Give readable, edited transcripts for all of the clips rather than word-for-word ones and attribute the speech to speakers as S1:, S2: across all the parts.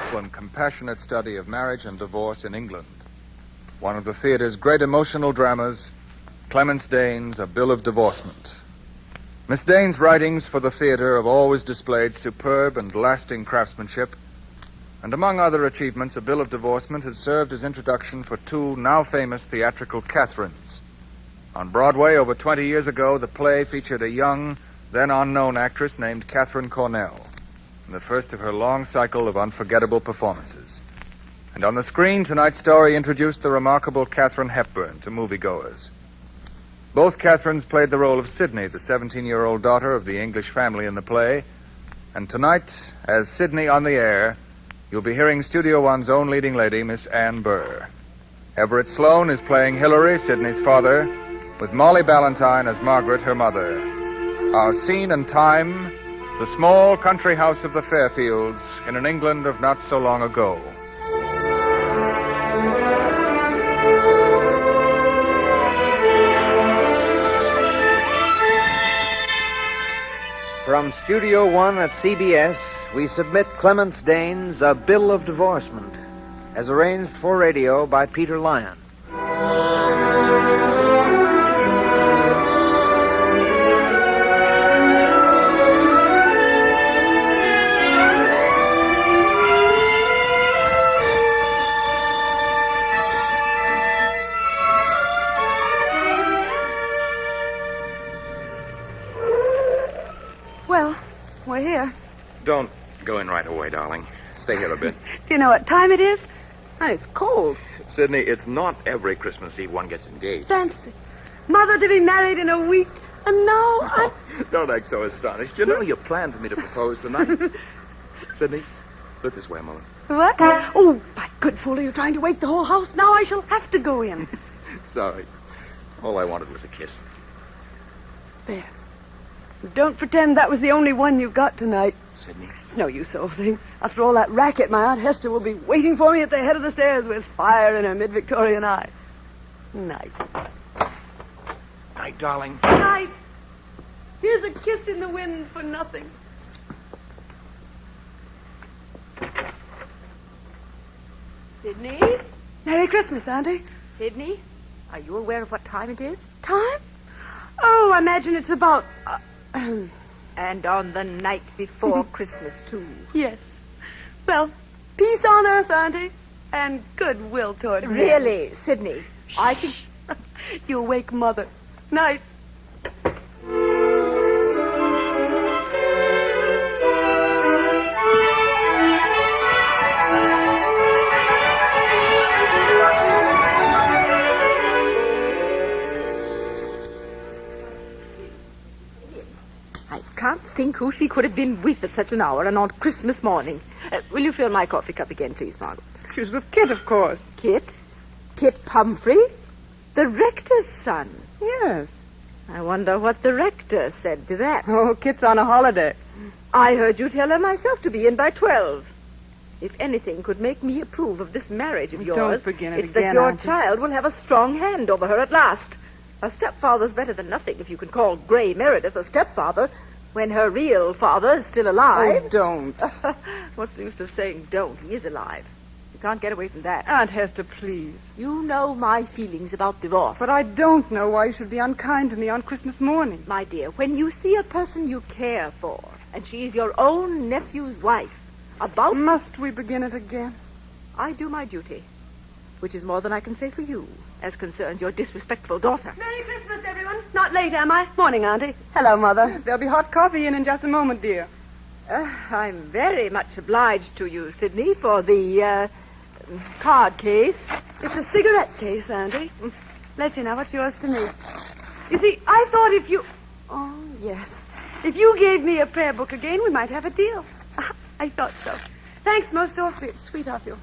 S1: careful and compassionate study of marriage and divorce in England. One of the theater's great emotional dramas, Clarence Dane's A Bill of Divorcement. Miss Dane's writings for the theater have always displayed superb and lasting craftsmanship, and among other achievements, A Bill of Divorcement has served as introduction for two now famous theatrical Catherines. On Broadway, over 20 years ago, the play featured a young, then unknown actress named Catherine Cornell, in the first of her long cycle of unforgettable performances. And on the screen, tonight's story introduced the remarkable Katharine Hepburn to moviegoers. Both Catherines played the role of Sidney, the 17-year-old daughter of the English family in the play. And tonight, as Sidney on the air, you'll be hearing Studio One's own leading lady, Miss Ann Burr. Everett Sloane is playing Hilary, Sidney's father, with Molly Ballantyne as Margaret, her mother. Our scene and time, the small country house of the Fairfields in an England of not so long ago.
S2: From Studio One at CBS, we submit Clarence Dane's A Bill of Divorcement, as arranged for radio by Peter Lyon.
S3: Well, we're here.
S4: Don't go in right away, darling. Stay here a bit.
S3: Do you know what time it is? And it's cold.
S4: Sydney, it's not every Christmas Eve one gets engaged.
S3: Fancy. Mother to be married in a week. And now I...
S4: Don't act so astonished. You know you planned for me to propose tonight. Sydney, look this way a moment.
S3: What? Oh, my good fool, are you trying to wake the whole house? Now I shall have to go in.
S4: Sorry. All I wanted was a kiss.
S3: There. Don't pretend that was the only one you got tonight.
S4: Sydney.
S3: It's no use, old thing. After all that racket, my Aunt Hester will be waiting for me at the head of the stairs with fire in her mid-Victorian eye. Night.
S4: Night, darling.
S3: Night. Here's a kiss in the wind for nothing.
S5: Sydney?
S3: Merry Christmas, Auntie.
S5: Sydney? Are you aware of what time it is?
S3: Time? Oh, I imagine it's about...
S5: And on the night before Christmas, too.
S3: Yes. Well, peace on earth, Auntie, and goodwill toward men.
S5: Really, Sydney, I think...
S3: You wake Mother. Night.
S5: I can't think who she could have been with at such an hour and on Christmas morning. Will you fill my coffee cup again, please, Margaret?
S3: She was with Kit, of course.
S5: Kit? Kit Pumphrey? The rector's son.
S3: Yes.
S5: I wonder what the rector said to that.
S3: Oh, Kit's on a holiday.
S5: I heard you tell her myself to be in by 12. If anything could make me approve of this marriage of yours,
S3: Don't begin it
S5: it's
S3: again,
S5: that your
S3: Auntie.
S5: child will have a strong hand over her at last. A stepfather's better than nothing if you can call Gray Meredith a stepfather when her real father is still alive.
S3: Oh, don't.
S5: What's the use of saying don't? He is alive. You can't get away from that.
S3: Aunt Hester, please.
S5: You know my feelings about divorce.
S3: But I don't know why you should be unkind to me on Christmas morning.
S5: My dear, when you see a person you care for, and she is your own nephew's wife, about...
S3: Must we begin it again?
S5: I do my duty, which is more than I can say for you, as concerns your disrespectful daughter.
S3: Merry Christmas, everyone. Not late, am I? Morning, Auntie. Hello, Mother. There'll be hot coffee in just a moment, dear.
S5: I'm very much obliged to you, Sydney, for the, card case.
S3: It's a cigarette case, Auntie. Let's see now, what's yours to me? You see, I thought if you... Oh, yes. If you gave me a prayer book again, we might have a deal. I thought so. Thanks most awfully. It's sweet of you.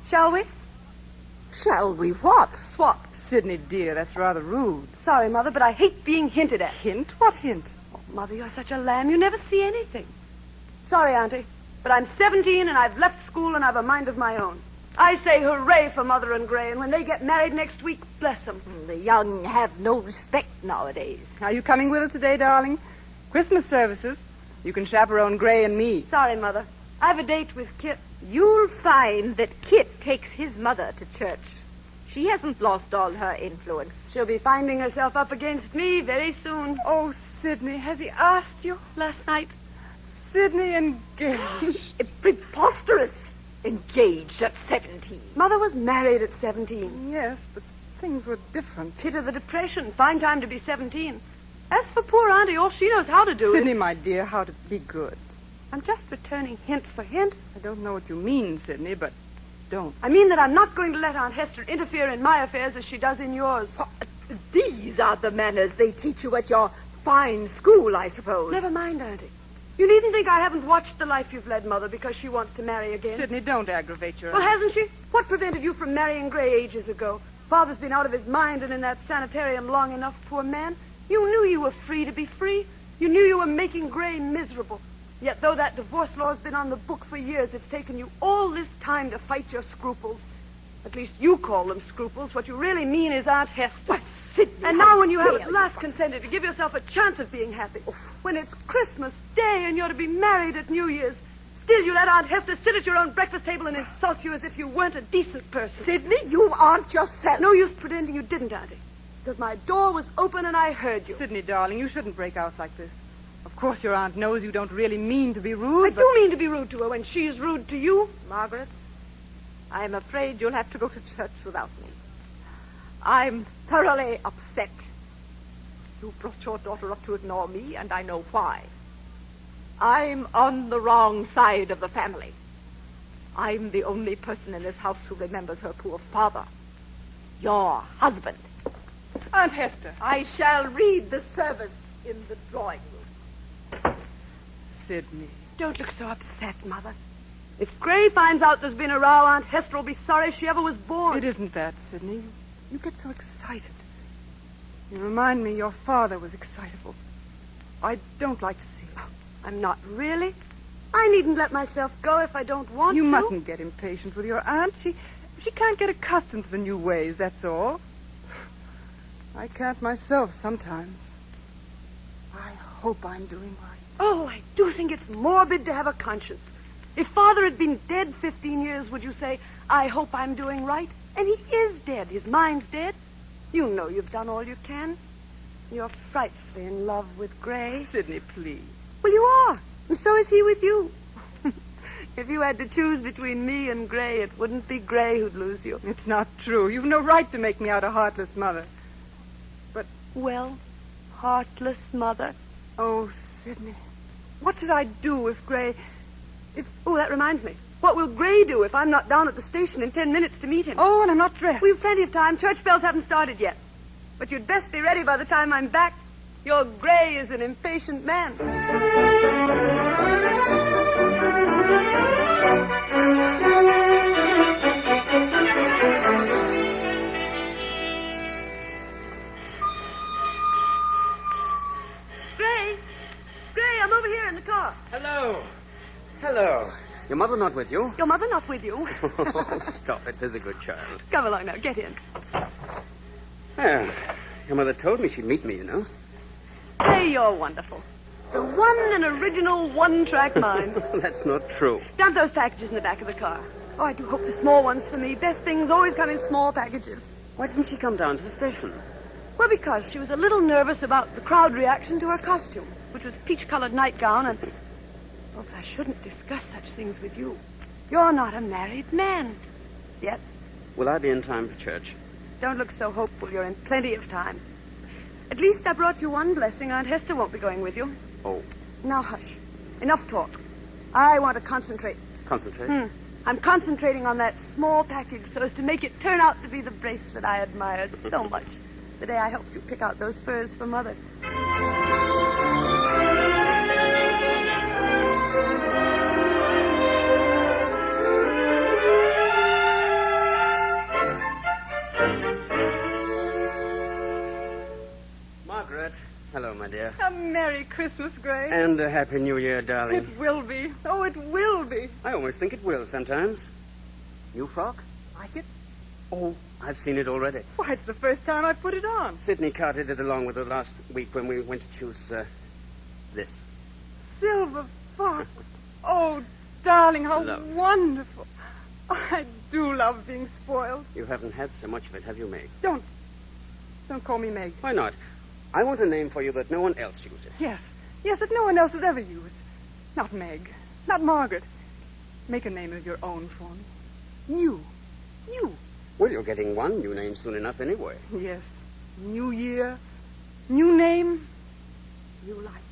S3: Shall we?
S5: Shall we what?
S3: Swap. Sydney, dear, that's rather rude. Sorry, Mother, but I hate being hinted at. Hint? What hint? Oh, Mother, you're such a lamb. You never see anything. Sorry, Auntie, but I'm 17 and I've left school and I've a mind of my own. I say hooray for Mother and Gray, and when they get married next week, bless them.
S5: The young have no respect nowadays.
S3: Are you coming with us today, darling? Christmas services. You can chaperone Gray and me. Sorry, Mother. I've a date with Kit.
S5: You'll find that Kit takes his mother to church. She hasn't lost all her influence.
S3: She'll be finding herself up against me very soon.
S6: Oh, Sidney, has he asked you?
S3: Last night.
S6: Sidney engaged.
S5: It's preposterous. Engaged at 17.
S3: Mother was married at 17.
S6: Yes, but things were different.
S3: Pit of the Depression. Fine time to be 17. As for poor Auntie, all she knows how to do
S6: Sidney,
S3: is...
S6: my dear, how to be good.
S3: I'm just returning hint for hint.
S6: I don't know what you mean, Sidney, but don't.
S3: I mean that I'm not going to let Aunt Hester interfere in my affairs as she does in yours.
S5: These are the manners they teach you at your fine school, I suppose.
S3: Never mind, Auntie. You needn't think I haven't watched the life you've led, Mother, because she wants to marry again.
S6: Sidney, don't aggravate your
S3: Well,
S6: aunt.
S3: hasn't she? What prevented you from marrying Gray ages ago? Father's been out of his mind and in that sanitarium long enough, poor man. You knew you were free to be free. You knew you were making Gray miserable. Yet though that divorce law's been on the book for years, it's taken you all this time to fight your scruples. At least you call them scruples. What you really mean is Aunt Hester.
S5: Why, Sidney,
S3: And
S5: how
S3: now when you have
S5: dare
S3: at last consented to give yourself a chance of being happy, when it's Christmas Day and you're to be married at New Year's, still you let Aunt Hester sit at your own breakfast table and insult you as if you weren't a decent person.
S5: Sidney, you aren't yourself.
S3: No use pretending you didn't, Auntie. Because my door was open and I heard you.
S6: Sidney, darling, you shouldn't break out like this. Of course your aunt knows you don't really mean to be rude,
S3: I
S6: but...
S3: do mean to be rude to her when she's rude to you.
S5: Margaret, I'm afraid you'll have to go to church without me. I'm thoroughly upset. You brought your daughter up to ignore me, and I know why. I'm on the wrong side of the family. I'm the only person in this house who remembers her poor father. Your husband.
S6: Aunt Hester.
S5: I shall read the service in the drawing room.
S6: Sidney.
S3: Don't look so upset, Mother. If Gray finds out there's been a row, Aunt Hester will be sorry she ever was born.
S6: It isn't that, Sidney. You get so excited. You remind me your father was excitable. I don't like to see it.
S3: I'm not really. I needn't let myself go if I don't want
S6: You
S3: to.
S6: mustn't get impatient with your aunt. She can't get accustomed to the new ways, that's all. I can't myself sometimes. I hope I'm doing right.
S3: Oh, I do think it's morbid to have a conscience. If Father had been dead 15 years, would you say, I hope I'm doing right? And he is dead. His mind's dead. You know you've done all you can. You're frightfully in love with Gray.
S6: Sidney, please.
S3: Well, you are. And so is he with you. If you had to choose between me and Gray, it wouldn't be Gray who'd lose you.
S6: It's not true. You've no right to make me out a heartless mother.
S3: Well, heartless mother.
S6: Oh, Sidney, what should I do if Gray...
S3: Oh, that reminds me. What will Gray do if I'm not down at the station in 10 minutes to meet him?
S6: Oh, and I'm not dressed.
S3: We've plenty of time. Church bells haven't started yet. But you'd best be ready by the time I'm back. Your Gray is an impatient man. Gray, I'm over here in the car.
S7: Hello. Your mother not with you?
S3: Your mother not with you?
S7: Oh, stop it. There's a good child.
S3: Come along now. Get in.
S7: Well, your mother told me she'd meet me, you know.
S3: Gray, you're wonderful. The one and original one-track mind.
S7: That's not true.
S3: Dump those packages in the back of the car. Oh, I do hope the small ones for me. Best things always come in small packages.
S7: Why didn't she come down to the station?
S3: Well, because she was a little nervous about the crowd reaction to her costume, which was peach-colored nightgown, and... Oh, I shouldn't discuss such things with you. You're not a married man. Yet.
S7: Will I be in time for church?
S3: Don't look so hopeful. You're in plenty of time. At least I brought you one blessing. Aunt Hester won't be going with you.
S7: Oh.
S3: Now, hush. Enough talk. I want to concentrate.
S7: Concentrate?
S3: I'm concentrating on that small package so as to make it turn out to be the bracelet I admired so much the day I helped you pick out those furs for Mother.
S7: Margaret. Hello, my dear.
S6: A Merry Christmas, Gray.
S7: And a Happy New Year, darling.
S6: It will be. Oh, it will be.
S7: I almost think it will sometimes. New frock?
S6: Like it?
S7: Oh, I've seen it already.
S6: Why, it's the first time I put it on.
S7: Sydney carted it along with her last week when we went to choose, this.
S6: Silver fox. Oh, darling, how
S7: Love.
S6: wonderful. I do love being spoiled.
S7: You haven't had so much of it, have you, Meg?
S6: Don't call me Meg.
S7: Why not? I want a name for you that no one else uses.
S6: Yes, that no one else has ever used. Not Meg. Not Margaret. Make a name of your own for me. You.
S7: Well, you're getting one new name soon enough anyway.
S6: Yes. New year. New name. New life.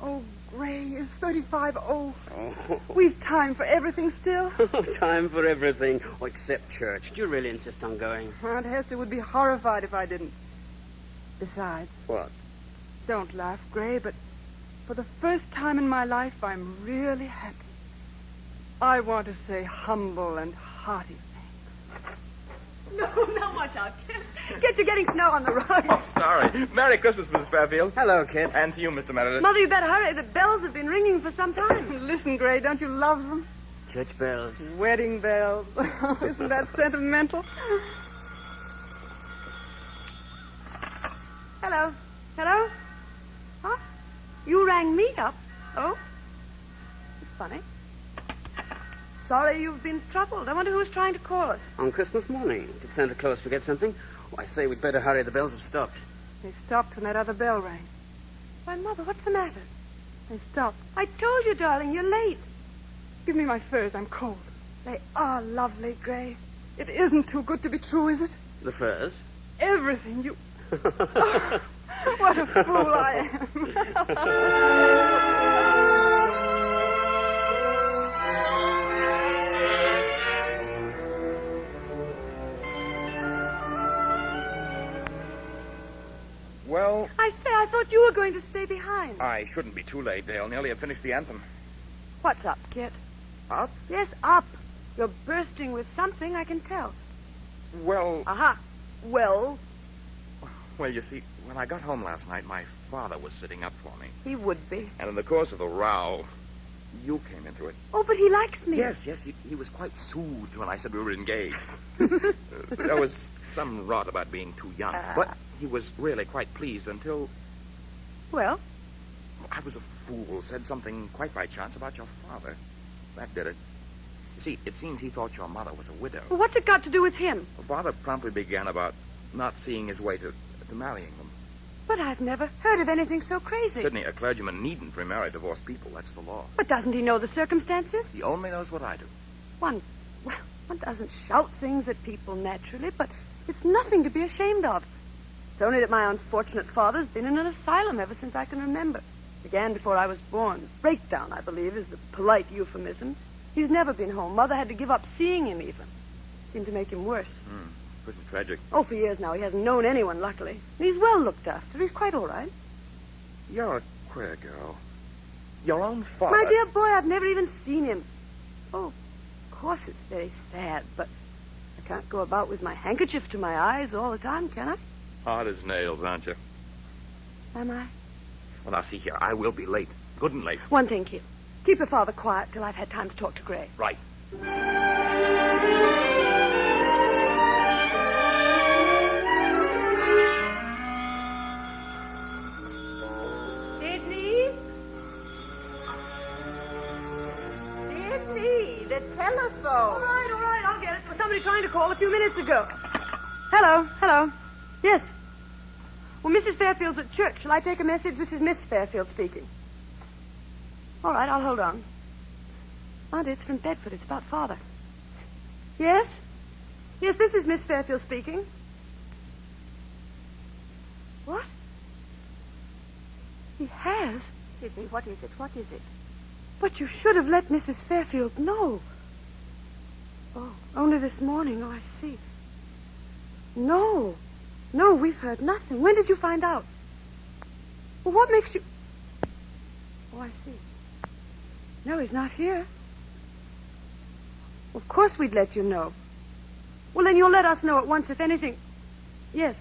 S6: Oh, Gray is 35. Oh, we've time for everything still.
S7: Time for everything. Oh, except church. Do you really insist on going?
S6: Aunt Hester would be horrified if I didn't. Besides,
S7: What?
S6: don't laugh, Gray, but for the first time in my life, I'm really happy. I want to say humble and hearty thanks.
S3: No, watch out. Kit, you're getting snow on the road.
S4: Oh, sorry. Merry Christmas, Mrs. Fairfield.
S7: Hello, kid.
S4: And to you, Mr. Meredith.
S3: Mother, you better hurry. The bells have been ringing for some time.
S6: Listen, Gray, don't you love them?
S7: Church bells.
S6: Wedding bells. Isn't that sentimental?
S3: Hello? Huh? You rang me up? Oh? It's funny. Sorry you've been troubled. I wonder who's trying to call us.
S7: On Christmas morning. Did Santa Claus forget something? Oh, I say we'd better hurry. The bells have stopped.
S6: They stopped when that other bell rang.
S3: Why, Mother, what's the matter?
S6: They stopped.
S3: I told you, darling, you're late.
S6: Give me my furs. I'm cold.
S3: They are lovely, Gray.
S6: It isn't too good to be true, is it?
S7: The furs?
S6: Everything you... What a fool I
S4: Well,
S3: I say, I thought you were going to stay behind.
S4: I shouldn't be too late. They'll nearly have finished the anthem.
S3: What's up, Kit?
S4: Up?
S3: Yes, up. You're bursting with something, I can tell.
S4: Well,
S3: Aha. Well,
S4: you see, when I got home last night, my father was sitting up for me.
S3: he would be.
S4: And in the course of the row, you came into it.
S3: Oh, but he likes me.
S4: Yes, he was quite soothed when I said we were engaged. There was some rot about being too young. But he was really quite pleased until
S3: Well,
S4: I was a fool, said something quite by chance about your father. That did it. You see, it seems he thought your mother was a widow.
S3: what's it got to do with him?
S4: Father promptly began about not seeing his way to marrying them.
S3: But I've never heard of anything so crazy.
S4: Sydney, a clergyman needn't remarry divorced people. That's the law.
S3: But doesn't he know the circumstances?
S4: He only knows what I do.
S3: One doesn't shout things at people naturally, but it's nothing to be ashamed of. It's only that my unfortunate father's been in an asylum ever since I can remember. Began before I was born. Breakdown, I believe, is the polite euphemism. He's never been home. Mother had to give up seeing him even. Seemed to make him worse.
S4: Pretty tragic.
S3: Oh, for years now. He hasn't known anyone, luckily. And he's well looked after. He's quite all right.
S4: You're a queer girl. Your own father...
S3: My dear boy, I've never even seen him. Oh, of course it's very sad, but I can't go about with my handkerchief to my eyes all the time, can I?
S4: Hard as nails, aren't you?
S3: Am I?
S4: Well, now, see here. I will be late. Good and late.
S3: One thing, Kit. Keep your father quiet till I've had time to talk to Gray.
S4: Right.
S5: Sydney? Sydney, the telephone.
S3: All right, I'll get it. There was somebody trying to call a few minutes ago. Hello. Yes. Well, Mrs. Fairfield's at church. Shall I take a message? This is Miss Fairfield speaking. All right, I'll hold on. Auntie, it's from Bedford. It's about Father. Yes? Yes, this is Miss Fairfield speaking. What? He has?
S5: Sydney, what is it? What is it?
S3: But you should have let Mrs. Fairfield know. Oh, only this morning. Oh, I see. No, we've heard nothing. When did you find out? Well, what makes you... Oh, I see. No, he's not here. Of course we'd let you know. Well, then you'll let us know at once if anything... Yes.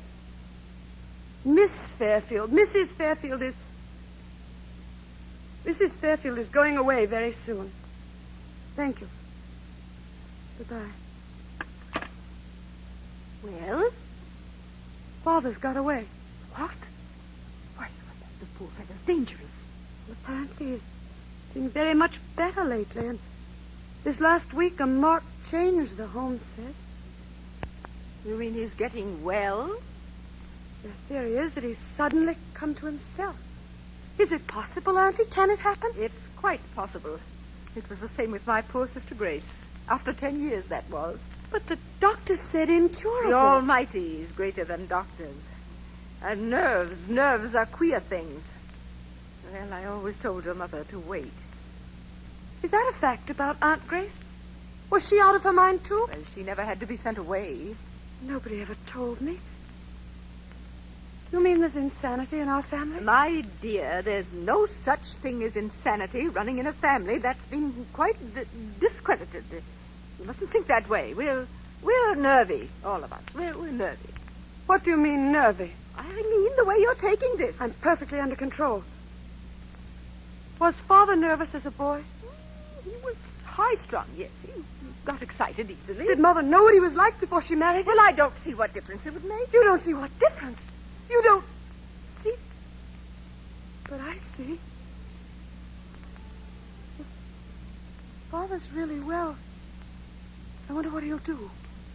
S3: Miss Fairfield. Mrs. Fairfield is... Mrs. Fairfield is going away very soon. Thank you. Goodbye.
S5: Well?
S3: Father's got away.
S5: What? Why, the poor fellow's dangerous.
S3: Apparently, he's being very much better lately, and this last week a marked change, the home says.
S5: You mean he's getting well?
S3: The theory is that he's suddenly come to himself. Is it possible, Auntie? Can it happen?
S5: It's quite possible. It was the same with my poor sister Grace. After 10 years, that was.
S3: But the doctor said incurable.
S5: The Almighty is greater than doctors. And nerves are queer things. Well, I always told your mother to wait.
S3: Is that a fact about Aunt Grace? Was she out of her mind, too?
S5: Well, she never had to be sent away.
S3: Nobody ever told me. You mean there's insanity in our family?
S5: My dear, there's no such thing as insanity running in a family. That's been quite discredited. You mustn't think that way. We're nervy, all of us. We're nervy.
S3: What do you mean, nervy?
S5: I mean the way you're taking this.
S3: I'm perfectly under control. Was Father nervous as a boy?
S5: He was high-strung, yes. He got excited easily.
S3: Did Mother know what he was like before she married him?
S5: Well, I don't see what difference it would make.
S3: You don't see what difference? You don't see? But I see. Father's really well. I wonder what he'll do.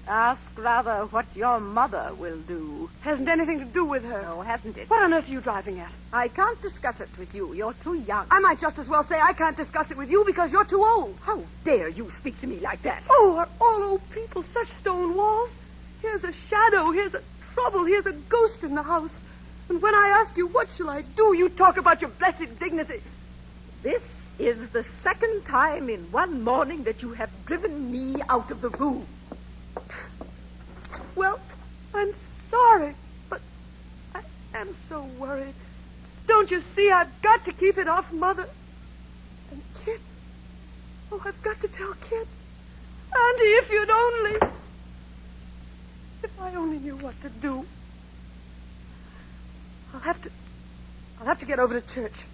S5: Ask rather what your mother will do.
S3: Hasn't anything to do with her.
S5: No, hasn't it?
S3: What on earth are you driving at?
S5: I can't discuss it with you. You're too young.
S3: I might just as well say I can't discuss it with you because you're too old.
S5: How dare you speak to me like that?
S3: Oh, are all old people such stone walls? Here's a shadow, here's a trouble, here's a ghost in the house. And when I ask you, what shall I do, you talk about your blessed dignity.
S5: This is the second time in one morning that you have driven me out of the room.
S3: Well, I'm sorry, but I am so worried. Don't you see, I've got to keep it off Mother. And Kit. Oh, I've got to tell Kit. Auntie, if you'd only... If I only knew what to do. I'll have to get over to church.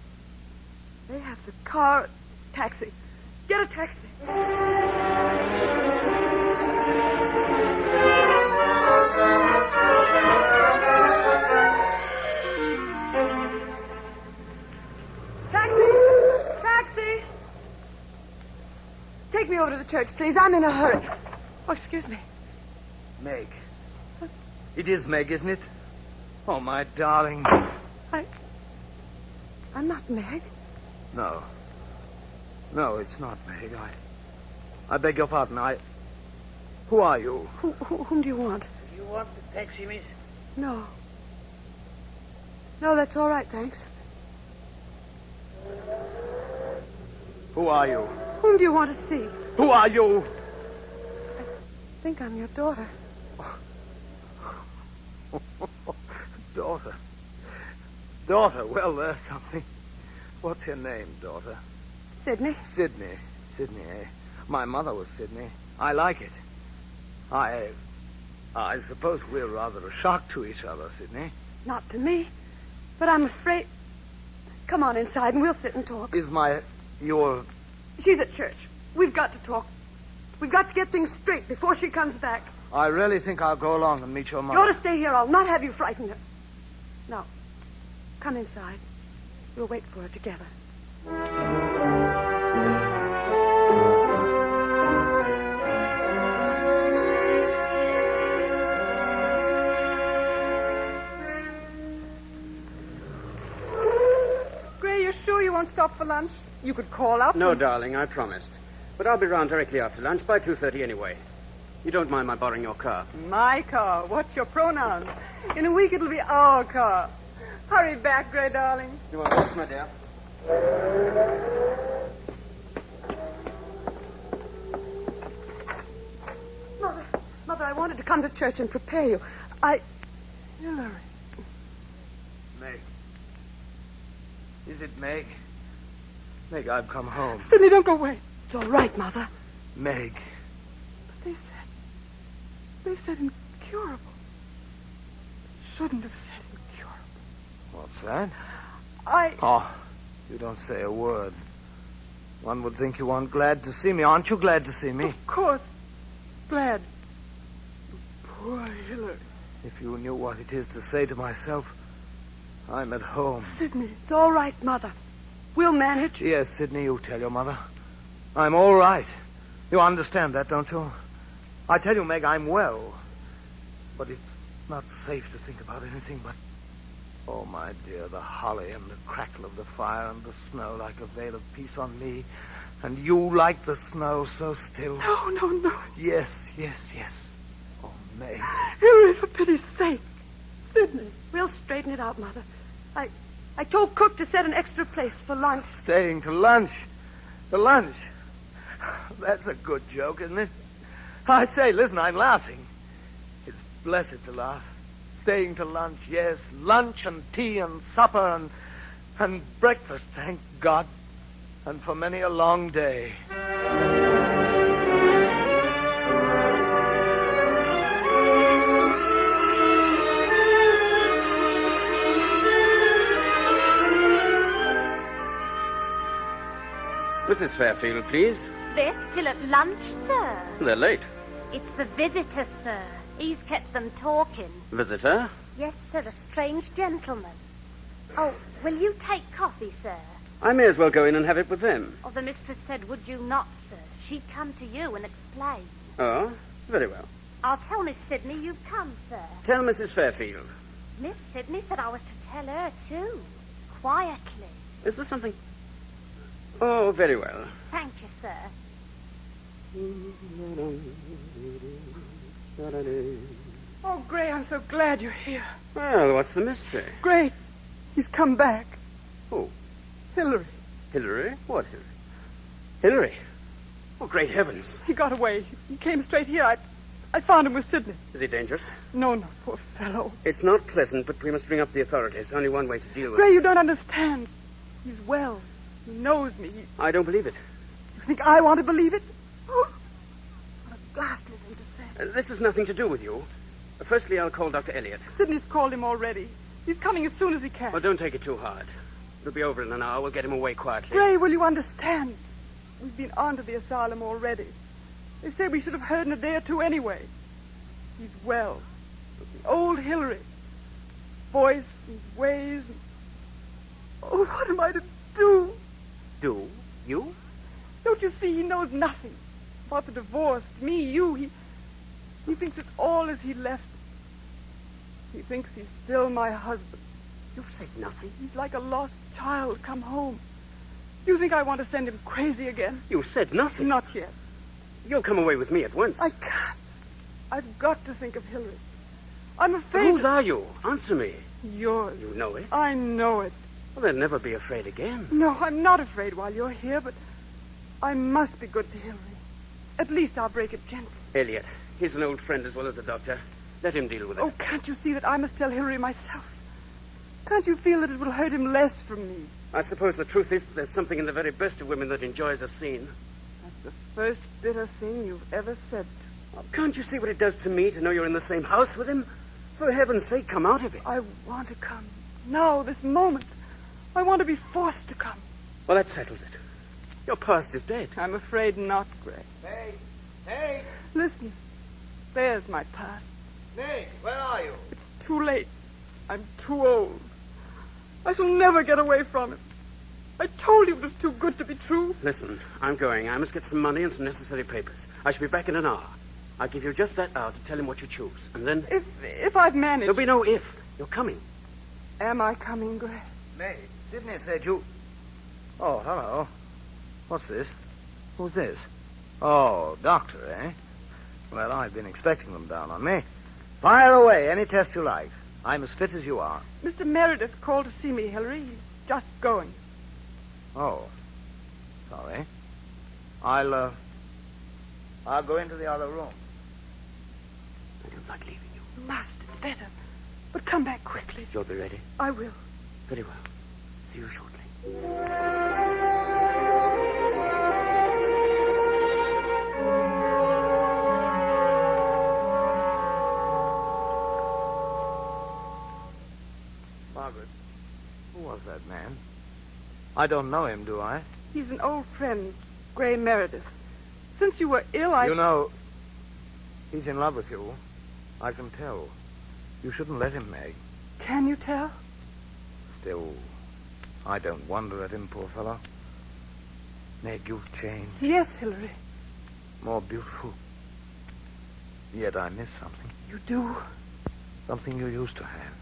S3: They have the car, taxi. Get a taxi. Taxi! Take me over to the church, please. I'm in a hurry. Oh, excuse me.
S2: Meg. It is Meg, isn't it? Oh, my darling.
S3: I'm not Meg.
S2: No. No, it's not Meg. I beg your pardon. Who are you?
S3: Whom do you want?
S7: Do you want the taxi, miss?
S3: No. No, that's all right, thanks.
S2: Who are you?
S3: Whom do you want to see?
S2: Who are you?
S3: I think I'm your daughter.
S2: Daughter. Daughter, well, there's something. What's your name, daughter?
S3: Sydney.
S2: Sydney, eh? My mother was Sydney. I like it. I suppose we're rather a shock to each other, Sydney.
S3: Not to me. But I'm afraid... Come on inside and we'll sit and talk.
S2: Your...
S3: She's at church. We've got to talk. We've got to get things straight before she comes back.
S2: I really think I'll go along and meet your mother.
S3: You ought to stay here. I'll not have you frighten her. Now, come inside. We'll wait for her together.
S6: Gray, you're sure you won't stop for lunch? You could call up.
S7: No, darling, I promised. But I'll be round directly after lunch, by 2:30 anyway. You don't mind my borrowing your car?
S6: My car. What's your pronoun? In a week it'll be our car. Hurry back, Gray, darling.
S7: You are best, my dear.
S3: Mother, I wanted to come to church and prepare you. Hillary.
S2: Meg. Is it Meg? Meg, I've come home.
S3: Sydney, don't go away. It's all right, Mother.
S2: Meg.
S3: But they said incurable. Shouldn't have said incurable.
S2: What's that?
S3: I...
S2: Oh, you don't say a word. One would think you aren't glad to see me. Aren't you glad to see me?
S3: Of course. Glad. Poor Hillary.
S2: If you knew what it is to say to myself, I'm at home.
S3: Sydney, it's all right, Mother. We'll manage.
S2: Yes, Sydney, you tell your mother. I'm all right. You understand that, don't you? I tell you, Meg, I'm well. But it's not safe to think about anything but... Oh, my dear, the holly and the crackle of the fire and the snow like a veil of peace on me. And you like the snow so still.
S6: No.
S2: Yes. Oh, Meg.
S6: Henry, for pity's sake.
S3: Sidney, we'll straighten it out, Mother. I told Cook to set an extra place for lunch.
S2: Staying to lunch. To lunch. That's a good joke, isn't it? I say, listen, I'm laughing. It's blessed to laugh. Staying to lunch, yes. Lunch and tea and supper and breakfast, thank God. And for many a long day.
S7: Mrs. Fairfield, please.
S8: They're still at lunch, sir.
S7: They're late.
S8: It's the visitor, sir. He's kept them talking.
S7: Visitor?
S8: Yes, sir, a strange gentleman. Oh, will you take coffee, sir?
S7: I may as well go in and have it with them.
S8: Oh, the mistress said, would you not, sir? She'd come to you and explain.
S7: Oh, very well.
S8: I'll tell Miss Sidney you've come, sir.
S7: Tell Mrs. Fairfield.
S8: Miss Sidney said I was to tell her, too. Quietly.
S7: Is there something... Oh, very well.
S8: Thank you, sir.
S6: Oh, Gray, I'm so glad you're here.
S7: Well, what's the mystery?
S6: Gray, he's come back.
S7: Who?
S6: Hillary.
S7: Hillary? What Hillary? Hillary? Oh, great heavens.
S6: He got away. He came straight here. I found him with Sidney.
S7: Is he dangerous?
S6: No, poor fellow.
S7: It's not pleasant, but we must bring up the authorities. Only one way to deal with
S6: Gray,
S7: it.
S6: you don't understand. He's well. He knows me.
S7: I don't believe it.
S6: You think I want to believe it? Oh, what a ghastly thing to say.
S7: This has nothing to do with you. Firstly, I'll call Dr. Elliot.
S6: Sidney's called him already. He's coming as soon as he can.
S7: Well, don't take it too hard. It'll be over in an hour. We'll get him away quietly.
S6: Gray, will you understand? We've been on to the asylum already. They say we should have heard in a day or two anyway. He's well. The old Hillary. Voice and ways. Oh, what am I to do?
S2: Do? You?
S6: Don't you see he knows nothing about the divorce? Me, you. He thinks it's all as he left. He thinks he's still my husband.
S7: You've said nothing.
S6: He's like a lost child come home. You think I want to send him crazy again?
S7: You said nothing.
S6: Not yet.
S7: You'll come away with me at once.
S6: I can't. I've got to think of Hillary. I'm
S7: But
S6: afraid...
S7: whose are you? Answer me.
S6: Yours.
S7: You know it.
S6: I know it.
S7: Well, then never be afraid again.
S6: No, I'm not afraid while you're here, but I must be good to Hillary. At least I'll break it gently.
S7: Elliot, he's an old friend as well as a doctor. Let him deal with it.
S6: Oh, can't you see that I must tell Hillary myself? Can't you feel that it will hurt him less from me?
S7: I suppose the truth is that there's something in the very best of women that enjoys a scene.
S6: That's the first bitter thing you've ever said.
S7: Oh, can't you see what it does to me to know you're in the same house with him? For heaven's sake, come out of it.
S6: I want to come. Now, this moment. I want to be forced to come.
S7: Well, that settles it. Your past is dead.
S6: I'm afraid not, Gray.
S2: Hey,
S6: Listen. There's my past.
S2: Meg, where are you?
S6: It's too late. I'm too old. I shall never get away from it. I told you it was too good to be true.
S7: Listen, I'm going. I must get some money and some necessary papers. I shall be back in an hour. I'll give you just that hour to tell him what you choose. And then...
S6: If I've managed...
S7: There'll be no if. You're coming.
S6: Am I coming, Gray?
S2: Meg, Sidney said you... Oh, hello. What's this? Who's this? Oh, doctor, eh? Well, I've been expecting them down on me. Fire away, any test you like. I'm as fit as you are.
S6: Mr. Meredith called to see me, Hillary. He's just going.
S2: Oh. Sorry. I'll go into the other room.
S7: I'm not leaving you.
S6: You must. It's better. But come back quickly.
S7: You'll be ready?
S6: I will.
S7: Very well. See you shortly.
S2: Margaret, who was that man? I don't know him, do I?
S6: He's an old friend, Gray Meredith. Since you were ill, I...
S2: You know, he's in love with you. I can tell. You shouldn't let him, Meg.
S6: Can you tell?
S2: Still, I don't wonder at him, poor fellow. Meg, you've changed.
S6: Yes, Hillary.
S2: More beautiful. Yet I miss something.
S6: You do?
S2: Something you used to have.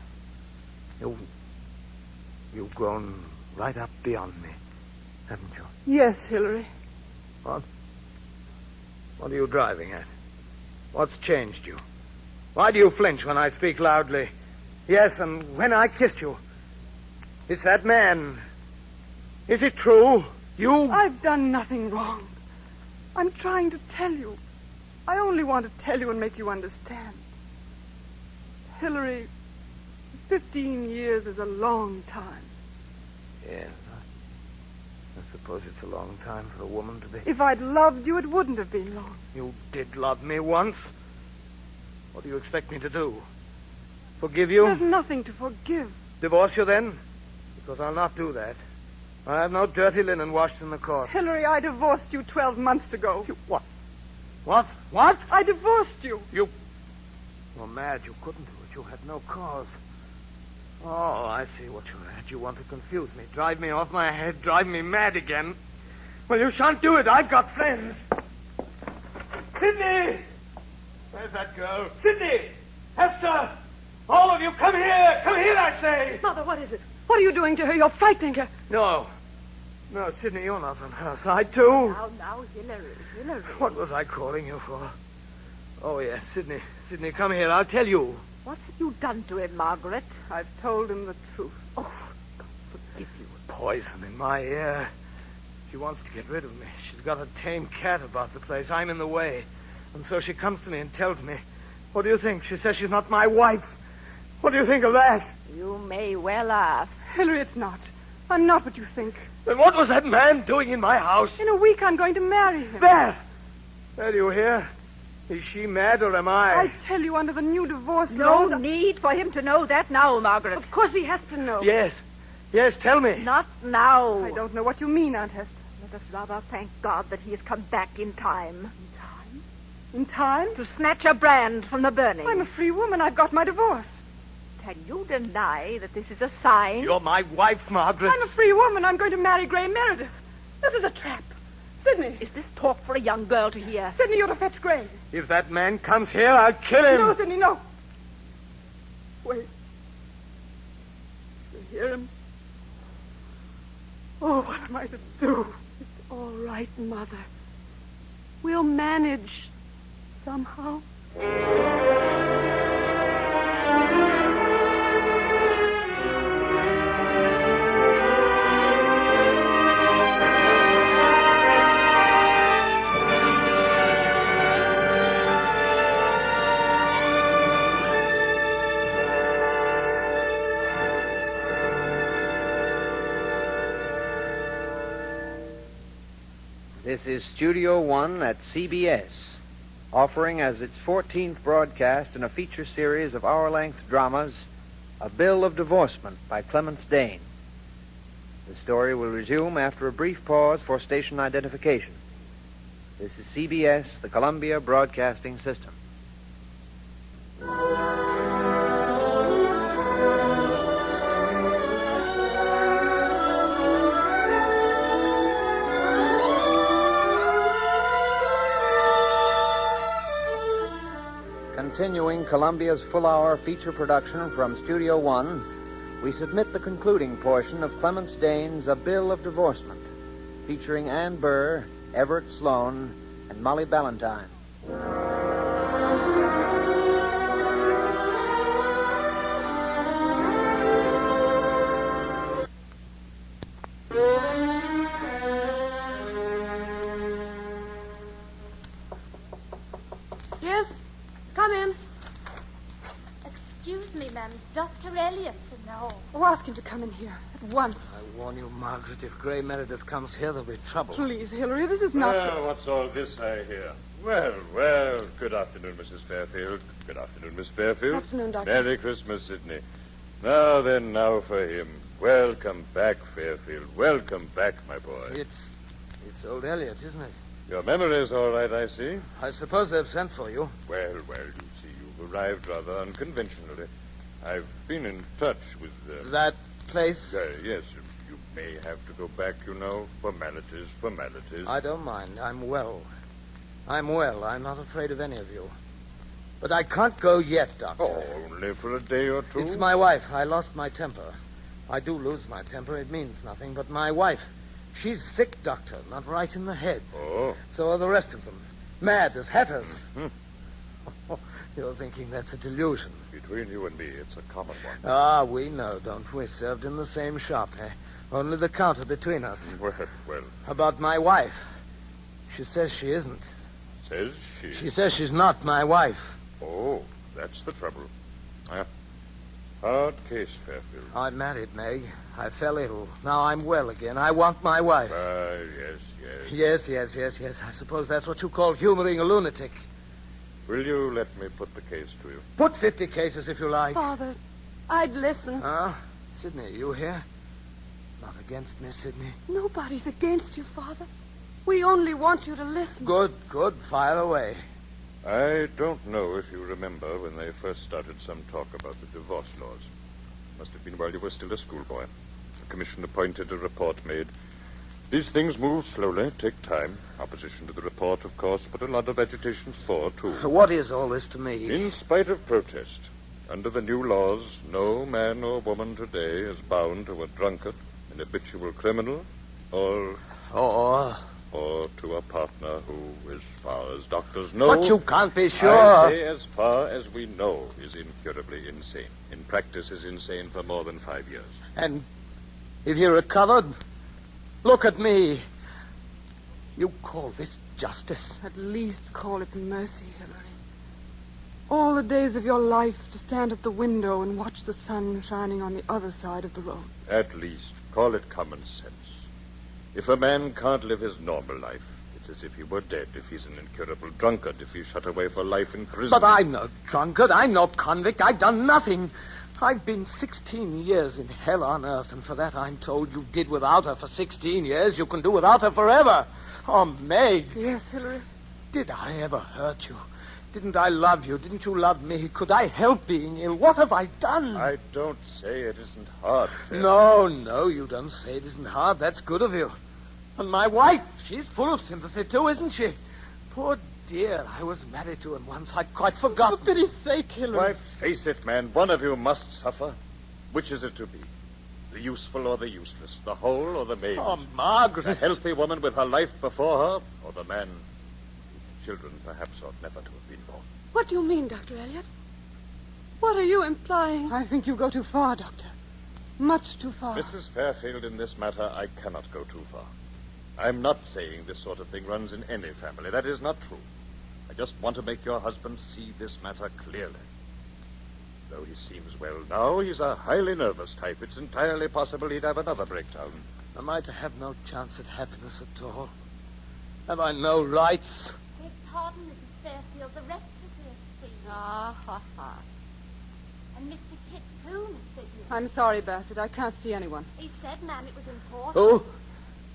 S2: You've grown right up beyond me, haven't you?
S6: Yes, Hillary.
S2: What? What are you driving at? What's changed you? Why do you flinch when I speak loudly? Yes, and when I kissed you. It's that man. Is it true? You...
S6: I've done nothing wrong. I'm trying to tell you. I only want to tell you and make you understand. Hillary, 15 years is a long time.
S2: Yes, I suppose it's a long time for a woman to be...
S6: If I'd loved you, it wouldn't have been long.
S2: You did love me once. What do you expect me to do? Forgive you?
S6: There's nothing to forgive.
S2: Divorce you then? Because I'll not do that. I have no dirty linen washed in the court.
S6: Hillary, I divorced you 12 months ago.
S2: What? What? What?
S6: I divorced you.
S2: You were mad. You couldn't do it. You had no cause. Oh, I see what you're at. You want to confuse me, drive me off my head, drive me mad again. Well, you shan't do it. I've got friends. Sidney! Where's that girl? Sidney! Hester! All of you, come here! Come here, I say!
S3: Mother, what is it? What are you doing to her? You're frightening her.
S2: No, Sidney, you're not on her side, too.
S5: Now, Hillary.
S2: What was I calling you for? Oh, yes, Sidney. Sidney, come here. I'll tell you.
S5: What have you done to him, Margaret?
S6: I've told him the truth.
S5: Oh, God forgive you.
S2: Poison in my ear. She wants to get rid of me. She's got a tame cat about the place. I'm in the way. And so she comes to me and tells me. What do you think? She says she's not my wife. What do you think of that?
S5: You may well ask.
S6: Hillary, it's not. I'm not what you think.
S2: Then what was that man doing in my house?
S6: In a week, I'm going to marry him.
S2: There! Do you hear? Is she mad or am I?
S6: I tell you, under the new divorce
S5: No
S6: laws...
S5: need for him to know that now, Margaret.
S6: Of course he has to know.
S2: Yes, tell me.
S5: Not now.
S6: I don't know what you mean, Aunt Hester.
S5: Let us rather thank God that he has come back in time.
S6: In time?
S5: To snatch a brand from the burning.
S6: I'm a free woman. I've got my divorce.
S5: Can you deny that this is a sign?
S2: You're my wife, Margaret.
S6: I'm a free woman. I'm going to marry Gray Meredith. This is a trap. Sidney.
S5: Is this talk for a young girl to hear?
S6: Sidney, you're to fetch Gray.
S2: If that man comes here, I'll kill him.
S6: No, Sidney, no. Wait. You hear him? Oh, what am I to do?
S3: It's all right, Mother. We'll manage somehow.
S9: This is Studio One at CBS, offering as its 14th broadcast in a feature series of hour-length dramas, A Bill of Divorcement by Clemence Dane. The story will resume after a brief pause for station identification. This is CBS, the Columbia Broadcasting System. Continuing Columbia's full-hour feature production from Studio One, we submit the concluding portion of Clemence Dane's A Bill of Divorcement, featuring Ann Burr, Everett Sloan, and Molly Ballantyne.
S3: Yes? Come in.
S8: Excuse me, ma'am. Dr. Elliott's in the hall.
S6: Oh, ask him to come in here at once.
S2: I warn you, Margaret, if Gray Meredith comes here, there'll be trouble.
S6: Please, Hillary, this is not...
S10: Well, what's all this I hear? Well, good afternoon, Mrs. Fairfield. Good afternoon, Miss Fairfield.
S6: Good afternoon, Doctor.
S10: Merry Christmas, Sidney. Now for him. Welcome back, Fairfield. Welcome back, my boy.
S2: It's old Elliot, isn't it?
S10: Your memory's all right, I see.
S2: I suppose they've sent for you.
S10: Well, you see, you've arrived rather unconventionally. I've been in touch with...
S2: That place?
S10: Yes, you may have to go back, you know. Formalities.
S2: I don't mind. I'm well. I'm not afraid of any of you. But I can't go yet, Doctor.
S10: Oh, only for a day or two?
S2: It's my wife. I lost my temper. I do lose my temper. It means nothing. But my wife, she's sick, Doctor. Not right in the head.
S10: Oh.
S2: So are the rest of them. Mad as hatters.
S10: Mm-hmm.
S2: You're thinking that's a delusion.
S10: Between you and me, it's a common one.
S2: Ah, we know, don't we? Served in the same shop, eh? Only the counter between us.
S10: Well.
S2: About my wife. She says she isn't.
S10: Says she?
S2: She says she's not my wife.
S10: Oh, that's the trouble. Hard case, Fairfield.
S2: I married Meg. I fell ill. Now I'm well again. I want my wife.
S10: Yes.
S2: Yes. I suppose that's what you call humoring a lunatic.
S10: Will you let me put the case to you?
S2: Put 50 cases if you like.
S3: Father, I'd listen.
S2: Huh? Sidney, you here? Not against me, Sidney.
S3: Nobody's against you, Father. We only want you to listen.
S2: Good. Fire away.
S10: I don't know if you remember when they first started some talk about the divorce laws. Must have been while you were still a schoolboy. A commission appointed, a report made. These things move slowly, take time. Opposition to the report, of course, but a lot of agitation for, too.
S2: What is all this to me?
S10: In spite of protest, under the new laws, no man or woman today is bound to a drunkard, an habitual criminal, or to a partner who, as far as doctors know...
S2: But you can't be sure.
S10: I say as far as we know, is incurably insane. In practice is insane for more than 5 years.
S2: And if he recovered... Look at me. You call this justice?
S6: At least call it mercy, Hillary. All the days of your life to stand at the window and watch the sun shining on the other side of the road.
S10: At least call it common sense. If a man can't live his normal life, it's as if he were dead. If he's an incurable drunkard, if he's shut away for life in prison.
S2: But I'm no drunkard. I'm no convict. I've done nothing. I've been 16 years in hell on earth, and for that I'm told you did without her for 16 years. You can do without her forever. Oh, Meg.
S6: Yes, Hillary.
S2: Did I ever hurt you? Didn't I love you? Didn't you love me? Could I help being ill? What have I done?
S10: I don't say it isn't hard, Phil.
S2: No, you don't say it isn't hard. That's good of you. And my wife, she's full of sympathy, too, isn't she? Poor dear, I was married to him once. I'd quite forgotten.
S6: For pity's sake, Hillary.
S10: Why, face it, man. One of you must suffer. Which is it to be? The useful or the useless? The whole or the maid?
S2: Oh, Margaret.
S10: The healthy woman with her life before her? Or the man whose children perhaps ought never to have been born?
S3: What do you mean, Dr. Elliot? What are you implying?
S6: I think you go too far, Doctor. Much too far.
S10: Mrs. Fairfield, in this matter, I cannot go too far. I'm not saying this sort of thing runs in any family. That is not true. I just want to make your husband see this matter clearly. Though he seems well now, he's a highly nervous type. It's entirely possible he'd have another breakdown.
S2: Am I to have no chance at happiness at all? Have I no rights?
S8: Beg pardon, Mrs. Fairfield. The rector's here to see you.
S5: Ha.
S8: And Mr. Kit, too, Miss Sidney.
S6: I'm sorry, Bassett. I can't see anyone.
S8: He said, ma'am, it was important.
S2: Who?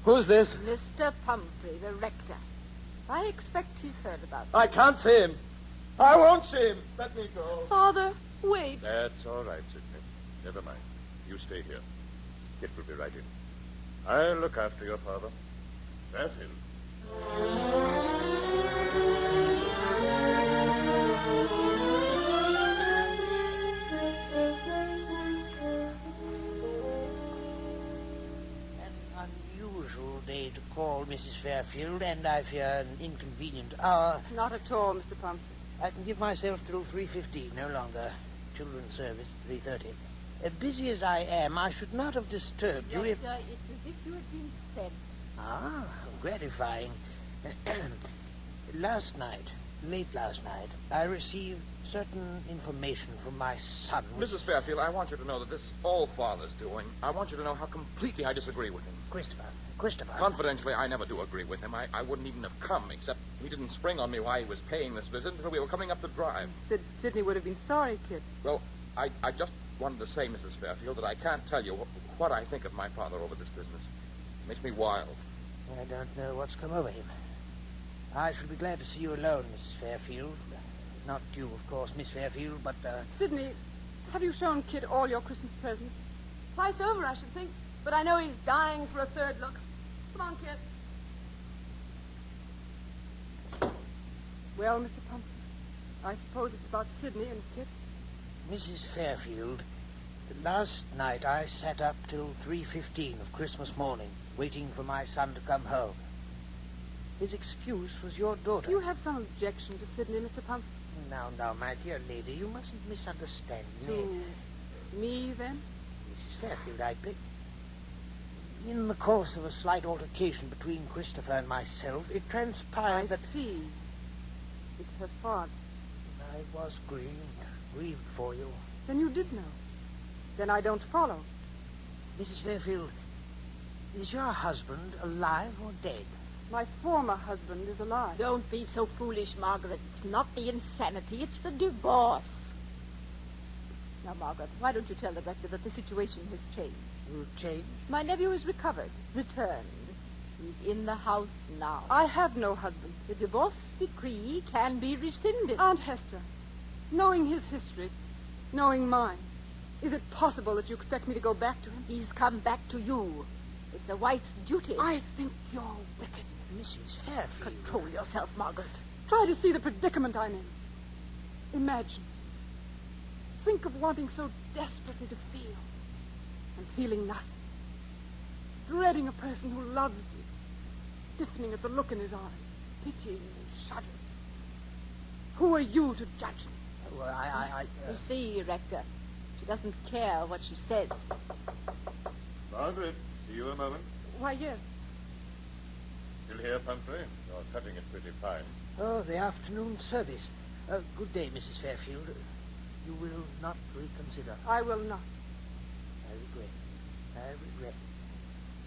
S2: Who's this?
S5: Mr. Pumphrey, the rector. I expect he's heard about it.
S2: I can't see him. I won't see him. Let me go.
S3: Father, wait.
S10: That's all right, Sidney. Never mind. You stay here. Kit will be right in. I'll look after your father. Fairfield.
S11: Day to call Mrs. Fairfield, and I fear an inconvenient hour.
S6: Not at all, Mr. Pumphrey.
S11: I can give myself till 3:15, no longer. Children's service, 3:30. Busy as I am, I should not have disturbed you if...
S5: It's as if you had been sent.
S11: Ah, gratifying. Late last night, I received certain information from my son.
S4: Mrs. Fairfield, I want you to know that this is all Father's doing. I want you to know how completely I disagree with him.
S11: Christopher.
S4: Confidentially, I never do agree with him. I wouldn't even have come, except he didn't spring on me why he was paying this visit until we were coming up the drive.
S6: Sidney would have been sorry, Kit.
S4: Well, I just wanted to say, Mrs. Fairfield, that I can't tell you what I think of my father over this business. It makes me wild.
S11: I don't know what's come over him. I shall be glad to see you alone, Mrs. Fairfield. Not you, of course, Miss Fairfield, but,
S6: Sidney, have you shown Kit all your Christmas presents?
S3: Twice over, I should think. But I know he's dying for a third look. Come on, kid.
S6: Well, Mr. Pumpkin, I suppose it's about Sydney and Kit.
S11: Mrs. Fairfield, last night I sat up till 3:15 of Christmas morning, waiting for my son to come home. His excuse was your daughter.
S6: You have some objection to Sydney, Mr. Pumpkin?
S11: Now, my dear lady, you mustn't misunderstand me.
S6: To me, then?
S11: Mrs. Fairfield, I beg. In the course of a slight altercation between Christopher and myself, it transpired that...
S6: I see. It's her father.
S11: I was grieved for you.
S6: Then you did know. Then I don't follow.
S11: Mrs. Fairfield, is your husband alive or dead?
S6: My former husband is alive.
S5: Don't be so foolish, Margaret. It's not the insanity, it's the divorce. Now, Margaret, why don't you tell the rector that the situation has changed?
S11: Changed?
S5: My nephew is recovered, returned. He's in the house now.
S6: I have no husband.
S5: The divorce decree can be rescinded.
S6: Aunt Hester, knowing his history, knowing mine, is it possible that you expect me to go back to him?
S5: He's come back to you. It's a wife's duty.
S6: I think you're wicked.
S11: Mrs. Fairfield.
S5: Control yourself, Margaret.
S6: Try to see the predicament I'm in. Imagine. Think of wanting so desperately to feel, and feeling nothing. Dreading a person who loves you, stiffening at the look in his eyes, pitying and shuddering. Who are you to judge me?
S11: Well,
S5: You see, Rector, she doesn't care what she says.
S10: Margaret, see you a moment.
S6: Why, yes.
S10: Still here, Pumphrey? You're cutting it pretty fine.
S11: Oh, the afternoon service. Good day, Mrs. Fairfield. You will not reconsider.
S6: I will not.
S11: I regret.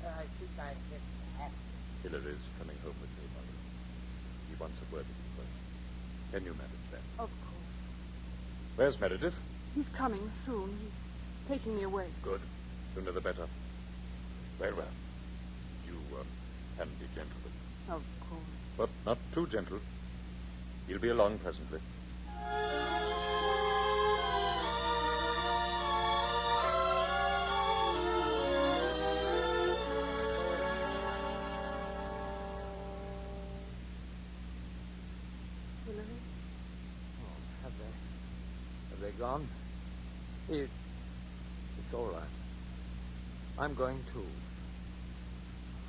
S11: I think I have.
S10: Hillary's coming home with me, Margaret. He wants a word with you first. Can you manage that?
S6: Of course.
S10: Where's Meredith?
S6: He's coming soon. He's taking me away.
S10: Good. Sooner the better. Well. You can be gentle with him.
S6: Of course.
S10: But not too gentle. He'll be along presently.
S9: Have they gone? It's all right. I'm going too.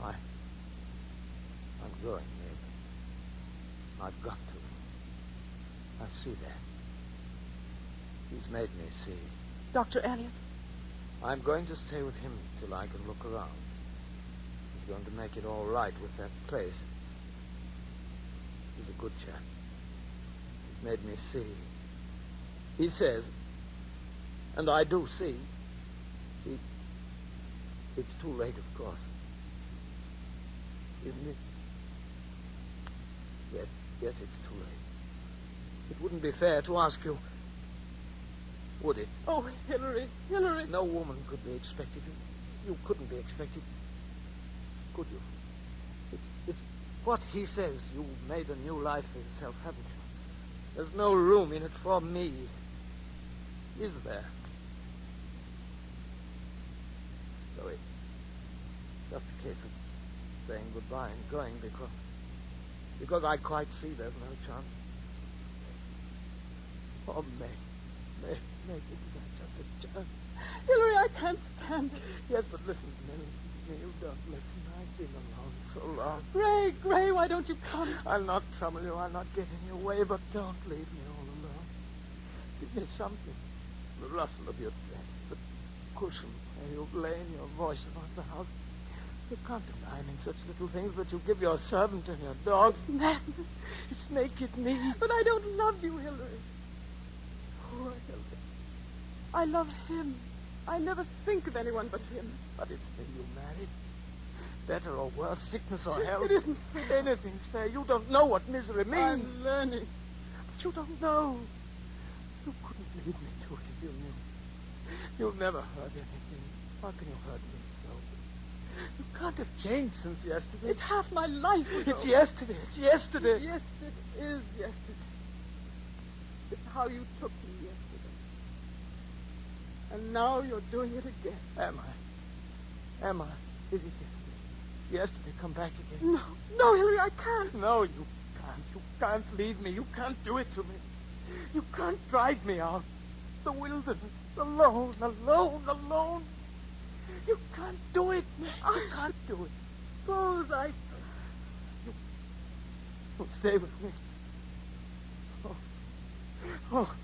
S9: I'm going, Nick. I've got to. I see that. He's made me see.
S6: Dr. Elliot?
S9: I'm going to stay with him till I can look around. He's going to make it all right with that place. He's a good chap. He's made me see. He says, and I do see, it's too late, of course. Isn't it? Yes, it's too late. It wouldn't be fair to ask you, would it?
S6: Oh, Hillary.
S9: No woman could be expected. You couldn't be expected. Could you? It's what he says. You made a new life for yourself, haven't you? There's no room in it for me. Is there? So it's just a case of saying goodbye and going because I quite see there's no chance. Oh, May, it's just a chance.
S6: Hillary, I can't stand it.
S9: Yes, but listen to me. You don't listen. I've been alone so long.
S6: Gray, why don't you come?
S9: I'll not trouble you. I'll not get in your way, but don't leave me all alone. Give me something. The rustle of your dress, the cushion where you've lain, your voice about the house. You can't deny me such little things, but you give your servant and your dog.
S6: Madness.
S9: It's naked me.
S6: But I don't love you, Hillary. Poor Hillary. I love him. I never think of anyone but him.
S9: But it's been you married. Better or worse, sickness or health.
S6: It isn't fair.
S9: Anything's fair. You don't know what misery means.
S6: I'm learning.
S9: But you don't know. You couldn't lead me to it if you knew. You've never heard anything. How can you hurt me so? You can't have changed since yesterday.
S6: It's half my life ago.
S9: It's yesterday.
S6: Yes, it is yesterday. It's how you took me yesterday. And now you're doing it again.
S9: Am I?
S2: Emma, is it yesterday? Come back again.
S6: No. No, Hillary, I can't.
S2: No, you can't. You can't leave me. You can't do it to me. You can't drive me out. The wilderness. Alone, alone, alone. You can't do it. You can't do it.
S6: Suppose I...
S2: Oh, stay with me. Oh.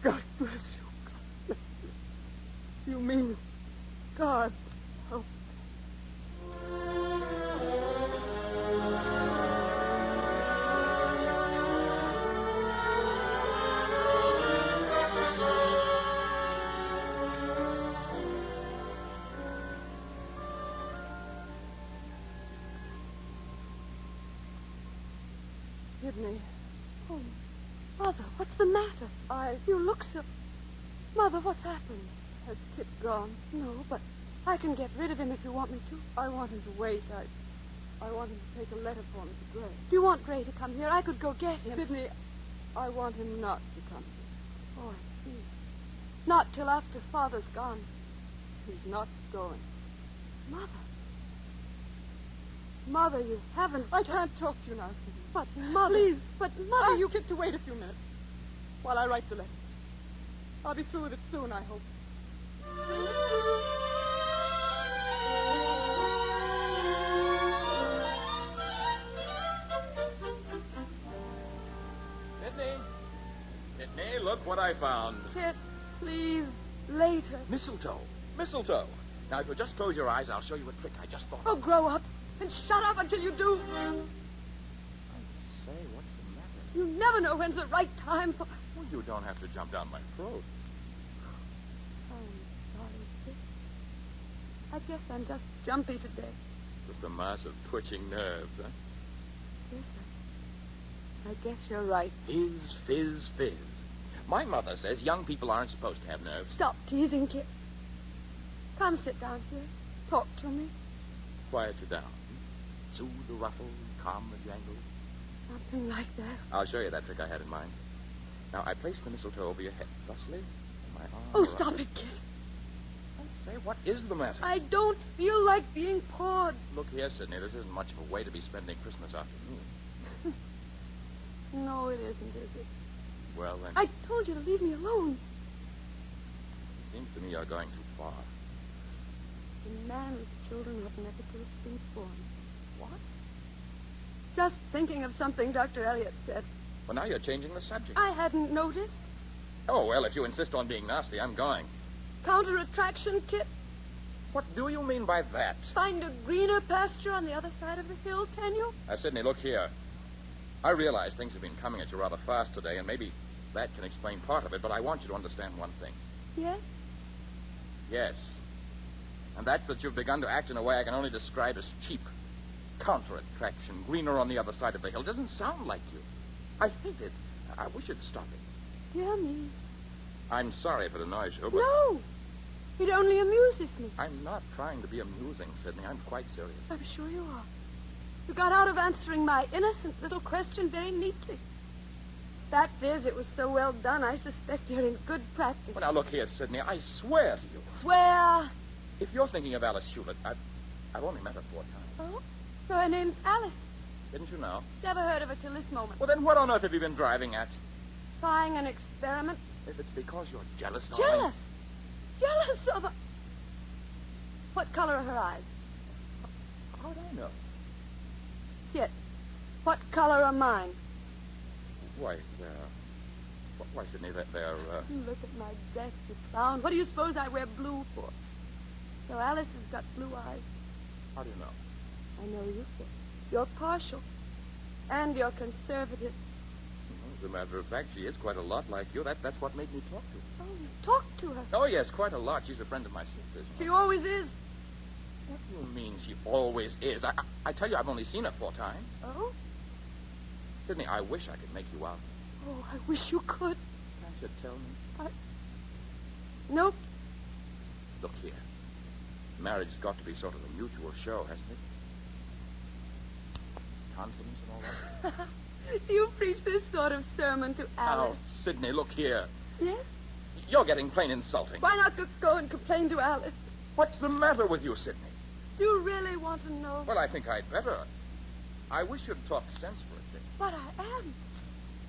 S2: God bless you. God bless you. You mean God help.
S6: Sydney. Oh, Mother, what's the matter? You look so... Mother, what's happened? Has Kit gone? No, but I can get rid of him if you want me to. I want him to wait. I want him to take a letter for Mr. Gray. Do you want Gray to come here? I could go get him. Sydney, I want him not to come here. Oh, I see. Not till after Father's gone. He's not going. Mother. Mother, you haven't... I can't talk to you now, Sydney. But, Mother... Please, but, Mother, you... Kit to wait a few minutes while I write the letter. I'll be through with it soon, I hope.
S4: Sydney, look what I found.
S6: Kit, please, later.
S4: Mistletoe. Mistletoe. Now, if you'll just close your eyes, I'll show you a trick I just thought
S6: Oh,
S4: of.
S6: grow up and shut up until you do.
S4: I say, what's the matter?
S6: You never know when's the right time for...
S4: Well, you don't have to jump down my throat.
S6: I'm sorry, Kit. I guess I'm just jumpy today.
S4: Just a mass of twitching nerves, huh?
S6: Yes, I guess you're right.
S4: Fizz, fizz, fizz. My mother says young people aren't supposed to have nerves.
S6: Stop teasing, Kit. Come sit down here. Talk to me.
S4: Quiet you down. Soothe the ruffle, calm the jangle.
S6: Something like that.
S4: I'll show you that trick I had in mind. Now, I place the mistletoe over your head, thusly, and my arm...
S6: Oh, stop it, Kit.
S4: Say, what is the matter?
S6: I don't feel like being pawed.
S4: Look here, Sydney, this isn't much of a way to be spending Christmas afternoon.
S6: No, it isn't, is it?
S4: Well, then...
S6: I told you to leave me alone.
S4: It seems to me you're going too far.
S6: A man with children ought never to have been born.
S4: What?
S6: Just thinking of something Dr. Elliot said.
S4: Well, now you're changing the subject.
S6: I hadn't noticed.
S4: Oh, well, if you insist on being nasty, I'm going.
S6: Counter-attraction, Kit.
S4: What do you mean by that?
S6: Find a greener pasture on the other side of the hill, can you?
S4: Sydney, look here. I realize things have been coming at you rather fast today, and maybe that can explain part of it, but I want you to understand one thing.
S6: Yes?
S4: Yes. And that's that you've begun to act in a way I can only describe as cheap. Counter-attraction, greener on the other side of the hill. Doesn't sound like you. I hate it. I wish you'd stop it.
S6: Dear me.
S4: I'm sorry if it annoys you, but...
S6: No. It only amuses me.
S4: I'm not trying to be amusing, Sydney. I'm quite serious.
S6: I'm sure you are. You got out of answering my innocent little question very neatly. Fact is, it was so well done, I suspect you're in good practice.
S4: Well, now, look here, Sydney. I swear to you.
S6: Swear.
S4: If you're thinking of Alice Hewlett, I've only met her 4 times.
S6: Oh? So her name's Alice.
S4: Didn't you know?
S6: Never heard of her till this moment.
S4: Well, then what on earth have you been driving at?
S6: Trying an experiment.
S4: If it's because you're jealous,
S6: Jealous? Jealous of her? What color are her eyes?
S4: How do I know?
S6: Kit, what color are mine?
S4: Why, why, Sydney, they're...
S6: Look at my dress, you clown. What do you suppose I wear blue for? So Alice has got blue eyes.
S4: How do you know?
S6: I know you, Kit. You're partial. And you're conservative.
S4: As a matter of fact, she is quite a lot like you. That's what made me talk to her.
S6: Oh, you talked to her.
S4: Oh, yes, quite a lot. She's a friend of my sister's.
S6: She always is.
S4: What do you mean she always is? I tell you, I've only seen her 4 times.
S6: Oh?
S4: Sydney, I wish I could make you out.
S6: Oh, I wish you could.
S4: Can't you tell me?
S6: Nope.
S4: Look here. Marriage has got to be sort of a mutual show, hasn't it? Confidence and all that.
S6: You preach this sort of sermon to Alice.
S4: Oh, Sydney, look here.
S6: Yes?
S4: You're getting plain insulting.
S3: Why not just go and complain to Alice?
S4: What's the matter with you, Sidney?
S3: Do you really want to know?
S4: Well, I think I'd better. I wish you'd talk sense for a bit.
S3: But I am.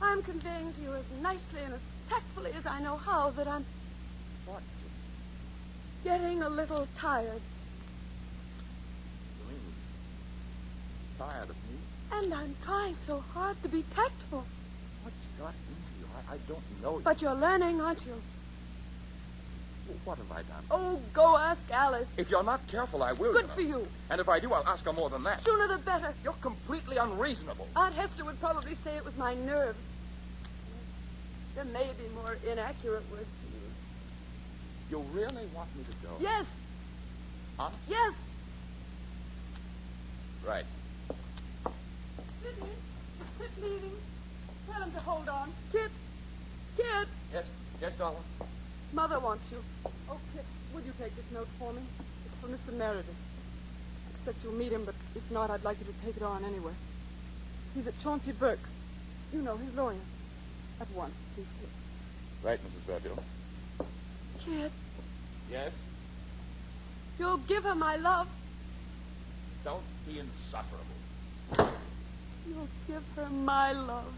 S3: I'm conveying to you as nicely and as tactfully as I know how that I'm
S4: What?
S3: getting a little tired.
S4: You mean tired of me?
S3: And I'm trying so hard to be tactful.
S4: What's got into you? I don't know.
S3: But you're learning, aren't you?
S4: What have I done?
S3: Oh, go ask Alice.
S4: If you're not careful, I will.
S3: Good
S4: you know.
S3: for you.
S4: And if I do, I'll ask her more than that.
S3: Sooner the better.
S4: You're completely unreasonable.
S3: Aunt Hester would probably say it was my nerves. There may be more inaccurate words to use.
S4: You really want me to go?
S3: Yes.
S4: Huh?
S3: Yes.
S4: Right.
S3: Sidney, Kit leaving. Tell him to hold on. Kit. Kit.
S4: Yes, darling.
S3: Mother wants you. Oh, Kit, would you take this note for me? It's for Mr. Meredith. I expect you'll meet him, but if not, I'd like you to take it on anyway. He's at Chauncey Burke's. You know, his lawyer. At once, please, Kit.
S4: Right, Mrs. Garfield.
S3: Kit,
S4: Yes?
S3: you'll give her my love.
S4: Don't be insufferable.
S3: You'll give her my love.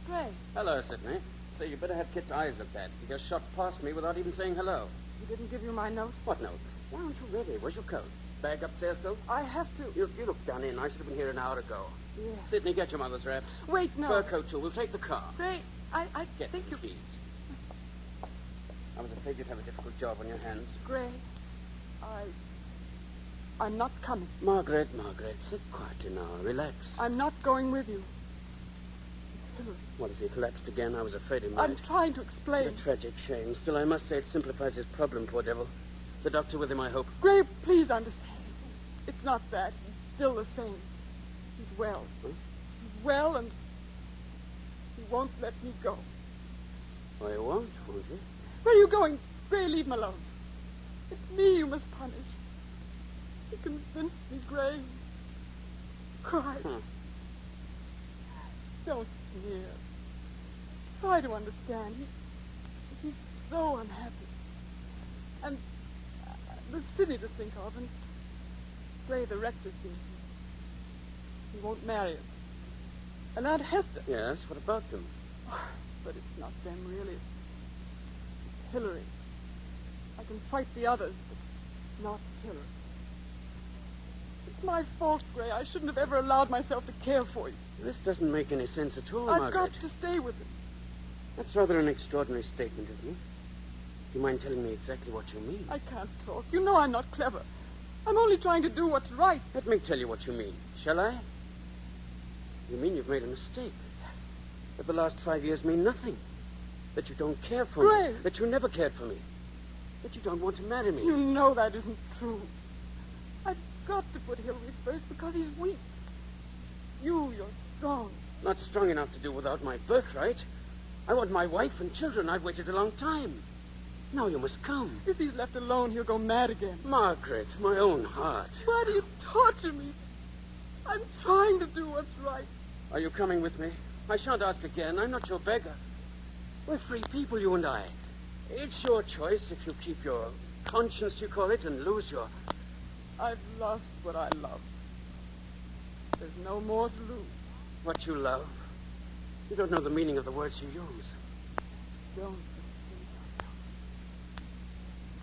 S3: Gray,
S7: Hello, Sidney. So you better have Kit's eyes looked at. He just shot past me without even saying hello.
S3: he didn't give you my note?
S7: What note? Why aren't you ready? Where's your coat? Bag upstairs still?
S3: I have to.
S7: You look done in. I should have been here an hour ago.
S3: Yes.
S7: Sidney, get your mother's wraps.
S3: Wait, no.
S7: Fur coat, too. We'll take the car.
S3: Gray, I
S7: Get
S3: think
S7: the
S3: you...
S7: keys. I was afraid you'd have a difficult job on your hands.
S3: Gray, I'm not coming.
S7: Margaret, sit quietly now. Relax.
S3: I'm not going with you. Hillary,
S7: What, has he collapsed again? I was afraid he might.
S3: I'm trying to
S7: It's
S3: explain.
S7: a tragic shame. Still, I must say it simplifies his problem, poor devil. The doctor with him, I hope.
S3: Gray, please understand. It's not that. He's still the same. He's well.
S7: Huh?
S3: He's well, and he won't let me go.
S7: Well, you won't he?
S3: Where are you going? Gray, leave him alone. It's me you must punish. He convinced me, Gray. Cry.
S7: Huh.
S3: Don't sneer. Try to understand. He's so unhappy. And there's Sidney to think of, and Gray, the rector, seems he won't marry him. And Aunt Hester.
S7: Yes, what about them?
S3: But it's not them, really. It's Hillary. I can fight the others, but not Hillary. It's my fault, Gray. I shouldn't have ever allowed myself to care for you.
S7: This doesn't make any sense at all,
S3: I've
S7: Margaret.
S3: got to stay with him.
S7: That's rather an extraordinary statement, isn't it? Do you mind telling me exactly what you mean?
S3: I can't talk. You know I'm not clever. I'm only trying to do what's right.
S7: Let me tell you what you mean. Shall I? You mean you've made a mistake. That the last 5 years mean nothing. That you don't care for
S3: Gray.
S7: me. That you never cared for me. That you don't want to marry me.
S3: You know that isn't true. I've got to put Hillary first because he's weak. You're strong.
S7: Not strong enough to do without my birthright. I want my wife and children. I've waited a long time. Now you must come.
S3: If he's left alone, he'll go mad again.
S7: Margaret, my own heart.
S3: Why do you torture me? I'm trying to do what's right.
S7: Are you coming with me? I shan't ask again. I'm not your beggar. We're free people, you and I. It's your choice if you keep your conscience, you call it, and lose your...
S3: I've lost what I love. There's no more to lose.
S7: what you love. You don't know the meaning of the words you use.
S3: Don't say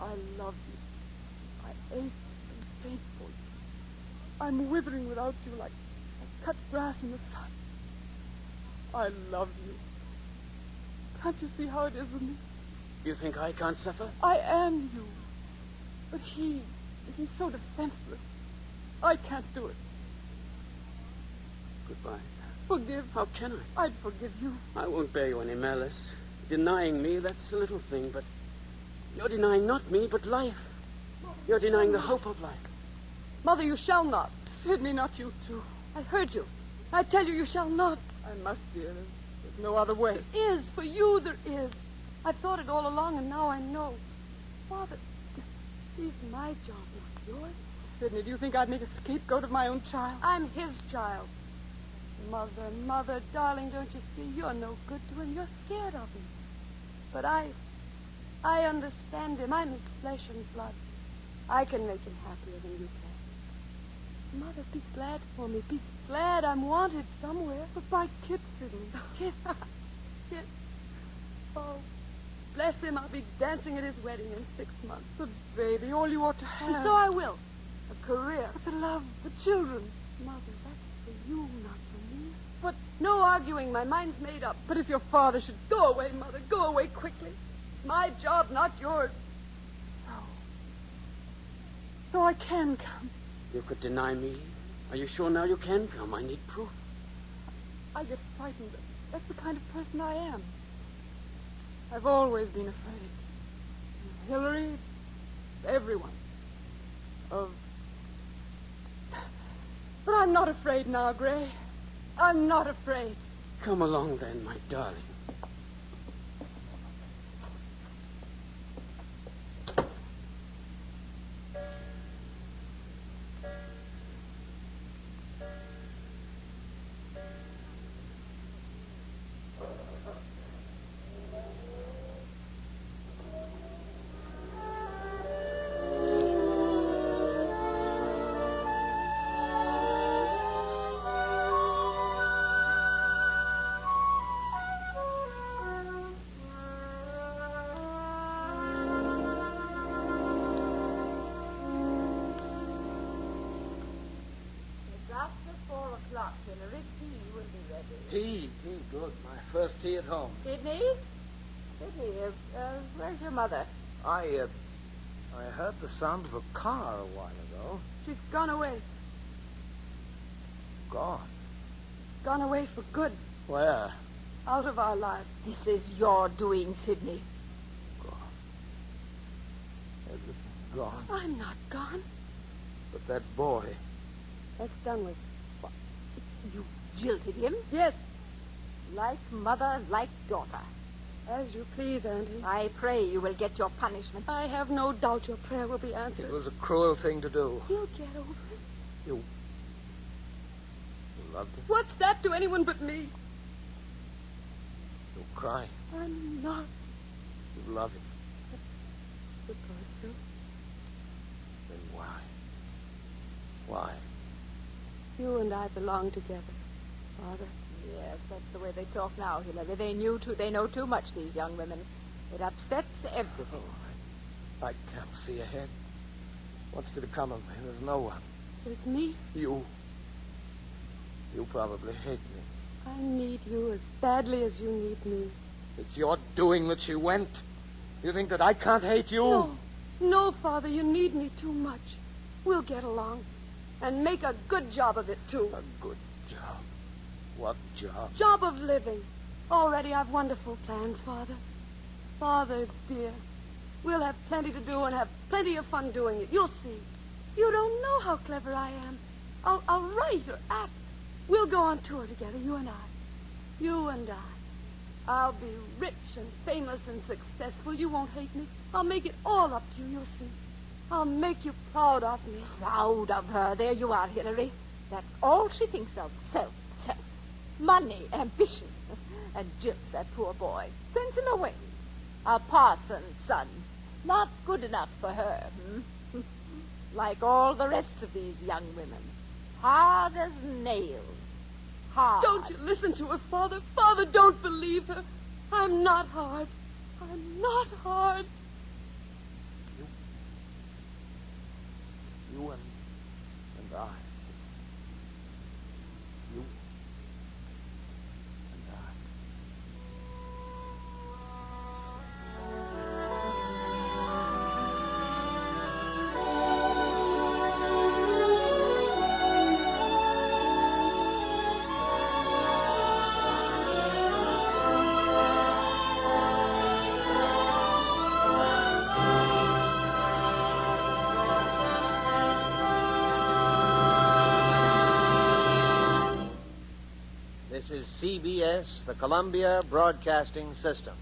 S3: I love you. I ache and faint for you. I'm withering without you like cut grass in the sun. I love you. Can't you see how it is with me?
S7: You think I can't suffer?
S3: I am you. But he's so defenseless. I can't do it.
S7: Goodbye.
S3: Forgive.
S7: How can I?
S3: I'd forgive you.
S7: I won't bear you any malice. Denying me, that's a little thing, but you're denying not me, but life. You're denying the hope of life.
S3: Mother, you shall not. Sidney, not you too. I heard you. I tell you, you shall not.
S6: I must, dear. There's no other way.
S3: There is. For you, there is. I've thought it all along, and now I know. Father, he's my job, not yours.
S6: Sidney, do you think I'd make a scapegoat of my own child?
S3: I'm his child. Mother, darling, don't you see? You're no good to him. You're scared of him. But I understand him. I'm his flesh and blood. I can make him happier than you can. Mother, be glad for me. Be glad I'm wanted somewhere.
S6: But by Kit, Sidney.
S3: Kit. Kit. Oh, bless him. I'll be dancing at his wedding in 6 months.
S6: But, baby, all you ought to have.
S3: And so I will. A career.
S6: But the love, the children.
S3: Mother, that's for you, not for me. But no arguing. My mind's made up.
S6: But if your father should...
S3: Go away, Mother. Go away quickly. It's my job, not yours.
S6: So I can come.
S7: You could deny me. Are you sure now you can come? I need proof.
S6: I get frightened. That's the kind of person I am. I've always been afraid. Hillary, everyone. But I'm not afraid now, Gray. I'm not afraid.
S7: Come along then, my darling.
S11: Tea, good. My first tea at home.
S5: Sidney, where's your mother?
S11: I heard the sound of a car a while ago.
S3: She's gone away.
S11: Gone?
S3: Gone away for good.
S11: Where?
S3: Out of our lives.
S5: This is your doing, Sidney.
S11: Gone. Everything's gone.
S3: I'm not gone.
S11: But that boy...
S3: That's done with.
S5: You jilted him?
S3: Yes.
S5: Like mother, like daughter.
S3: As you please, Auntie.
S5: I pray you will get your punishment.
S3: I have no doubt your prayer will be answered.
S11: It was a cruel thing to do.
S3: You'll get over it.
S11: You loved him?
S3: What's that to anyone but me?
S11: You're crying.
S3: I'm not
S11: You love him.
S3: supposed to.
S11: Then why? Why?
S3: You and I belong together, Father.
S5: Yes, that's the way they talk now, Hillary. They know too much, these young women. It upsets everything.
S11: I can't see ahead. What's to become of me? There's no one.
S3: It's me.
S11: You probably hate me.
S3: I need you as badly as you need me.
S11: It's your doing that she went. You think that I can't hate you?
S3: No, Father, you need me too much. We'll get along. And make a good job of it, too.
S11: A good job? What job?
S3: Job of living. Already I've wonderful plans, Father. Father, dear, we'll have plenty to do and have plenty of fun doing it. You'll see. You don't know how clever I am. I'll write or act. We'll go on tour together, you and I. You and I. I'll be rich and famous and successful. You won't hate me. I'll make it all up to you, you'll see. I'll make you proud of me.
S5: Proud of her. There you are, Hillary. That's all she thinks of. Self. Money, ambition. And jilts that poor boy. Sends him away. A parson's son. Not good enough for her. Like all the rest of these young women. Hard as nails. Hard.
S3: Don't you listen to her, Father. Father, don't believe her. I'm not hard. I'm not hard.
S11: You and I. You and I.
S9: CBS, the Columbia Broadcasting System.